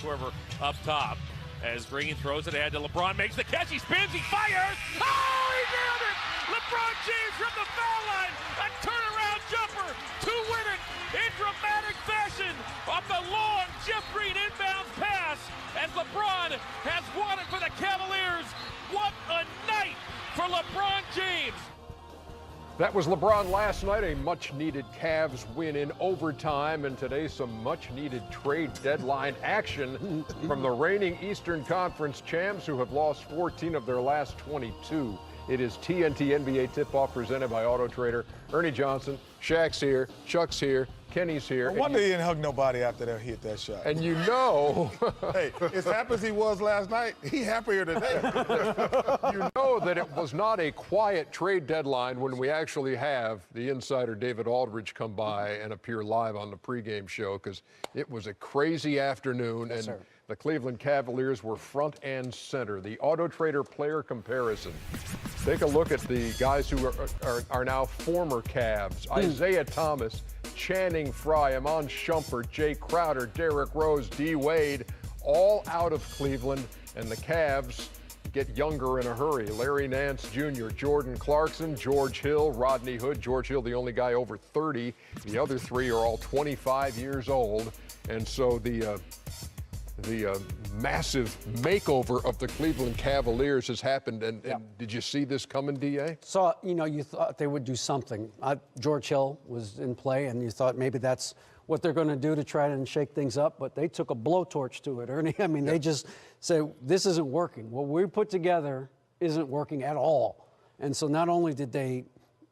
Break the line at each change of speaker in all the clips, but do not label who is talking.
whoever up top. As Green throws it ahead to LeBron, makes the catch, he spins, he fires! Oh, he nailed it! LeBron James from the foul line, a turnaround jumper to win it in dramatic fashion off the long Jeff Green inbound pass as LeBron has won it for the Cavaliers. What a night for LeBron James!
That was LeBron last night, a much-needed Cavs win in overtime, and today some much-needed trade deadline action from the reigning Eastern Conference champs who have lost 14 of their last 22. It is TNT NBA Tip-Off presented by Auto Trader. Ernie Johnson, Shaq's here, Chuck's here, Kenny's here.
No wonder he didn't hug nobody after they hit that shot.
And you know...
Hey, as happy as he was last night, he happier today.
You know that it was not a quiet trade deadline when we actually have the insider David Aldridge come by and appear live on the pregame show, because it was a crazy afternoon.
Yes,
and
sir.
The Cleveland Cavaliers were front and center. The Auto Trader player comparison. Take a look at the guys who are now former Cavs. Isaiah Thomas, Channing Frye, Iman Shumpert, Jay Crowder, Derrick Rose, D. Wade, all out of Cleveland, and the Cavs get younger in a hurry. Larry Nance Jr., Jordan Clarkson, George Hill, Rodney Hood. George Hill, the only guy over 30. The other three are all 25 years old. And so the massive makeover of the Cleveland Cavaliers has happened. And did you see this coming, D.A.?
So, you thought they would do something. George Hill was in play, and you thought maybe that's what they're going to do to try and shake things up, but they took a blowtorch to it, Ernie. I mean, they just said, this isn't working. What we put together isn't working at all. And so not only did they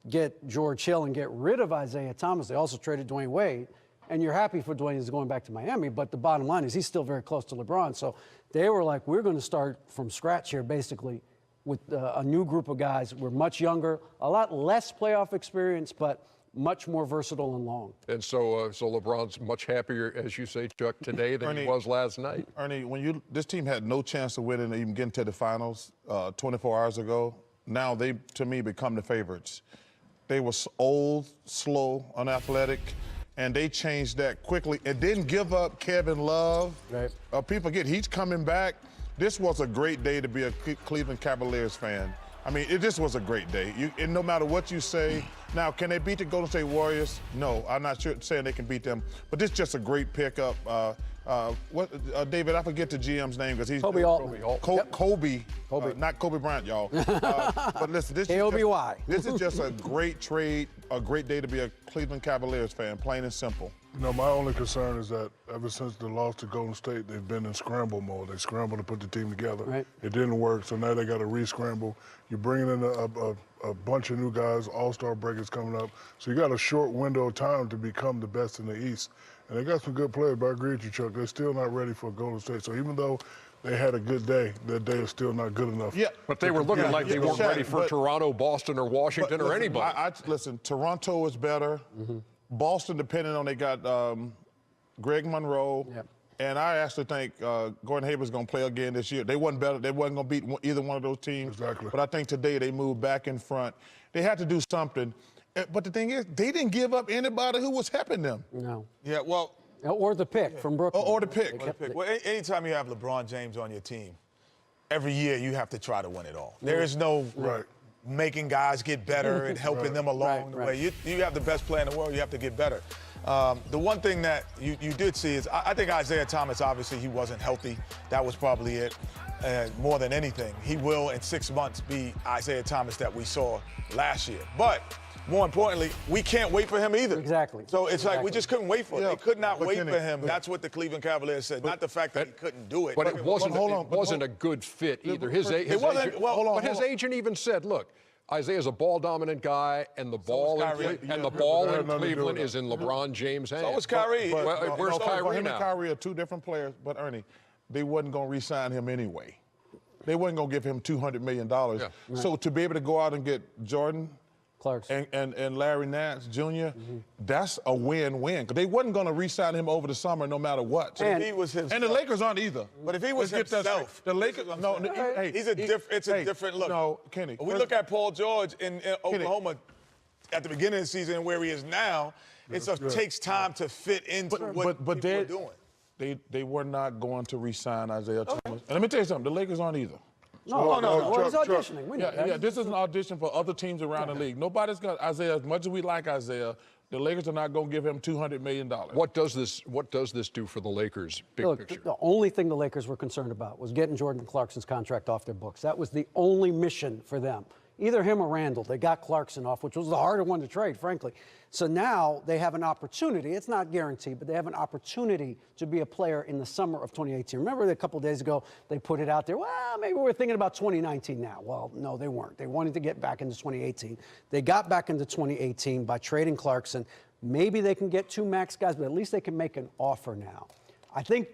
get George Hill and get rid of Isaiah Thomas, they also traded Dwayne Wade. And you're happy for Dwayne is going back to Miami, but the bottom line is he's still very close to LeBron. So they were like, we're going to start from scratch here, basically, with a new group of guys. We're much younger, a lot less playoff experience, but much more versatile and long. And
so LeBron's much happier, as you say, Chuck, today than he was last night.
Ernie, this team had no chance of winning or even getting to the finals 24 hours ago. Now they, to me, become the favorites. They were old, slow, unathletic. And they changed that quickly and didn't give up Kevin Love.
Right.
People forget he's coming back. This was a great day to be a Cleveland Cavaliers fan. I mean, it just was a great day. And no matter what you say, now, can they beat the Golden State Warriors? No, I'm not sure saying they can beat them. But this is just a great pickup. David, I forget the GM's name because he's
Kobe Altman.
Kobe. Not Kobe Bryant, y'all. But listen, this is just a great trade, a great day to be a Cleveland Cavaliers fan, plain and simple.
You know, my only concern is that ever since the loss to Golden State, they've been in scramble mode. They scrambled to put the team together.
Right.
It didn't work, so now they got to re-scramble. You're bringing in a bunch of new guys, all-star breakers coming up. So you got a short window of time to become the best in the East. And they got some good players, but I agree with you, Chuck. They're still not ready for Golden State. So even though they had a good day, their day is still not good enough.
Yeah,
but they were looking like they weren't ready for Toronto, Boston, or Washington, or anybody.
Listen, Toronto is better. Boston, depending on, they got Greg Monroe.
Yep.
And I actually think Gordon Hayward's going to play again this year. They wasn't better. They wasn't going to beat either one of those teams.
Exactly.
But I think today they moved back in front. They had to do something. But the thing is, they didn't give up anybody who was helping them.
No.
Yeah, well.
Or the pick from Brooklyn.
Or the pick.
Well, anytime you have LeBron James on your team, every year you have to try to win it all. There is no making guys get better and helping them along the way. You have the best player in the world, you have to get better. The one thing that you did see is I think Isaiah Thomas, obviously, he wasn't healthy. That was probably it. More than anything, he will in 6 months be Isaiah Thomas that we saw last year. But more importantly, we can't wait for him either.
Exactly.
So it's like we just couldn't wait for him. They could not wait for him.
But
That's what the Cleveland Cavaliers said. Not the fact that he couldn't do it.
But it wasn't a good fit either. His agent even said, look, Isaiah's a ball-dominant guy, and the ball in Cleveland is in LeBron James' hands.
So was Kyrie.
Where's Kyrie
him
now?
and Kyrie are two different players, but Ernie, they wasn't going to re-sign him anyway. They wasn't going to give him $200 million. Yeah. So to be able to go out and get Jordan
Clarkson
and Larry Nance Jr., that's a win-win. Because they wasn't going to re-sign him over the summer no matter what.
And if he was himself.
And the Lakers aren't either.
But if he was himself.
The Lakers,
it's a different look.
No, Kenny.
We look at Paul George in Oklahoma at the beginning of the season and where he is now, it takes time to fit into what people are doing.
they were not going to re-sign Isaiah Thomas. And let me tell you something, the Lakers aren't either.
No. Well, he's
Chuck,
auditioning. We know that.
Yeah, this is an audition for other teams around the league. Nobody's got Isaiah, as much as we like Isaiah, the Lakers are not going to give him $200 million.
What does this do for the Lakers, big
Look,
picture?
the only thing the Lakers were concerned about was getting Jordan Clarkson's contract off their books. That was the only mission for them. Either him or Randall. They got Clarkson off, which was the harder one to trade, frankly. So now they have an opportunity. It's not guaranteed, but they have an opportunity to be a player in the summer of 2018. Remember a couple of days ago, they put it out there, well, maybe we're thinking about 2019 now. Well, no, they weren't. They wanted to get back into 2018. They got back into 2018 by trading Clarkson. Maybe they can get 2 max guys, but at least they can make an offer now. I think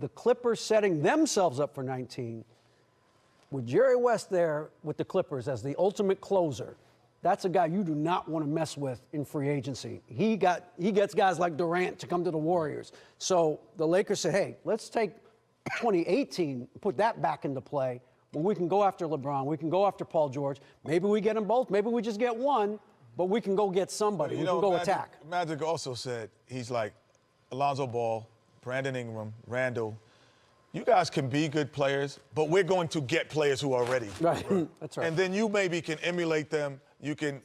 the Clippers setting themselves up for 19, with Jerry West there with the Clippers as the ultimate closer, that's a guy you do not want to mess with in free agency. He gets guys like Durant to come to the Warriors. So the Lakers said, hey, let's take 2018, put that back into play, when we can go after LeBron, we can go after Paul George. Maybe we get them both. Maybe we just get one, but we can go get somebody. We can go attack.
Magic also said, he's like, Alonzo Ball, Brandon Ingram, Randall, you guys can be good players, but we're going to get players who are ready.
Right, that's right.
And then you maybe can emulate them. You can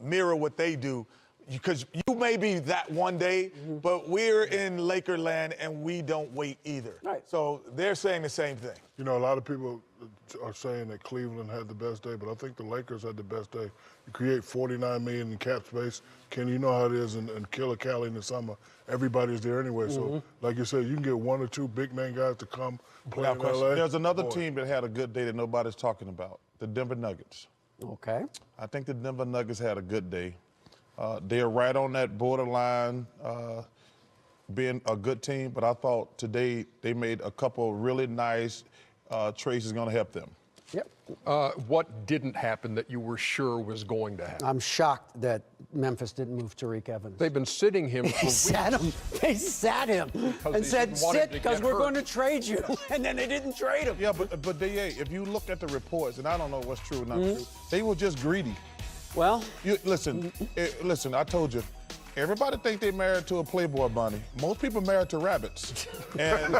mirror what they do. Because you may be that one day, but we're in Lakerland and we don't wait either.
Right.
So they're saying the same thing.
You know, a lot of people are saying that Cleveland had the best day, but I think the Lakers had the best day. You create $49 million in cap space. Ken, you know how it is in Killer Cali in the summer. Everybody's there anyway. So, like you said, you can get 1 or 2 big man guys to come play in LA.
There's another team that had a good day that nobody's talking about, the Denver Nuggets.
Okay.
I think the Denver Nuggets had a good day. They're right on that borderline being a good team, but I thought today they made a couple really nice trades that's going to help them.
Yep.
What didn't happen that you were sure was going to happen?
I'm shocked that Memphis didn't move Tariq Evans.
They've been sitting him for weeks.
They sat him and
they
said,
didn't want him
sit,
to
because
get
we're
hurt.
going to trade you. And then they didn't trade him.
Yeah, but if you look at the reports, and I don't know what's true or not true, they were just greedy.
Well,
Listen, I told you, everybody think they married to a Playboy bunny. Most people married to rabbits. And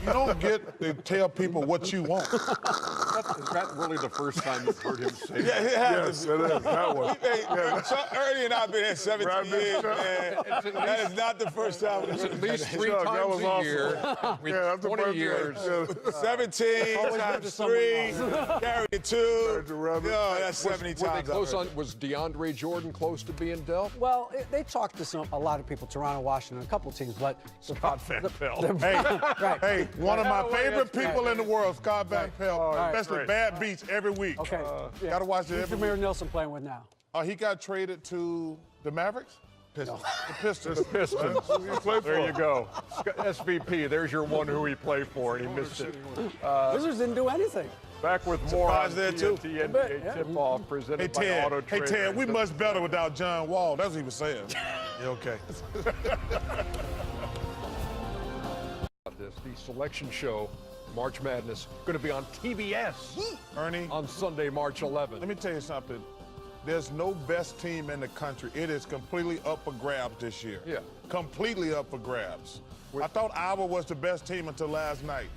you don't get to tell people what you want.
Is that really the first time you've heard him say
Yeah,
that?
it has
Yes, it is. That one.
Ernie and I have been here 17 years, man. That is not the first time.
It's at least 3
Chuck, that
times
was
a
awesome.
year.
Yeah, that's the
20
first
years.
one.
17 times 3, carry it 2.
to rabbit.
Yeah, that's 70
Were they
times.
close on? Was DeAndre Jordan close to being dealt?
well, they talked to a lot of people, Toronto, Washington, a couple teams, but
Scott Van Pelt.
right.
Hey, one of my favorite
that's
people in the world, Scott Van Pelt, especially
great.
Bad Beats every week.
Okay.
Gotta watch it
Who's
every
Jameer
week.
Nelson playing with now?
He got traded to the Mavericks?
Pistons.
The Pistons.
Pistons. There you go. SVP, there's your one who he played for, and he missed it.
Wizards didn't do anything.
Back with more on
Surprise there, too.
TNT NBA
Yeah.
tip-off presented
Hey,
by Auto
Ted,
Trader.
we much better without John Wall. That's what he was saying.
You okay?
The selection show, March Madness, going to be on TBS
Ernie,
on Sunday, March 11th.
let me tell you something. There's no best team in the country. It is completely up for grabs this year.
Yeah.
Completely up for grabs. I thought Iowa was the best team until last night.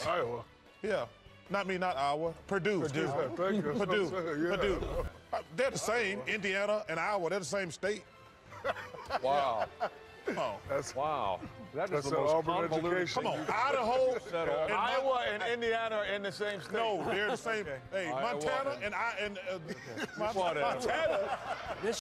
Iowa.
Yeah. Not me, not Iowa. Purdue. Excuse me.
Thank you.
Purdue.
Yeah.
Purdue. They're the same. Indiana and Iowa, they're the same state.
Wow.
Come on.
Wow. That is
That's
the
an
most
Auburn
convoluted
education.
Come on. Idaho.
all.
and
Iowa and Indiana are in the same state.
No, they're the same. Hey,
Iowa
Montana
and-
Montana.
This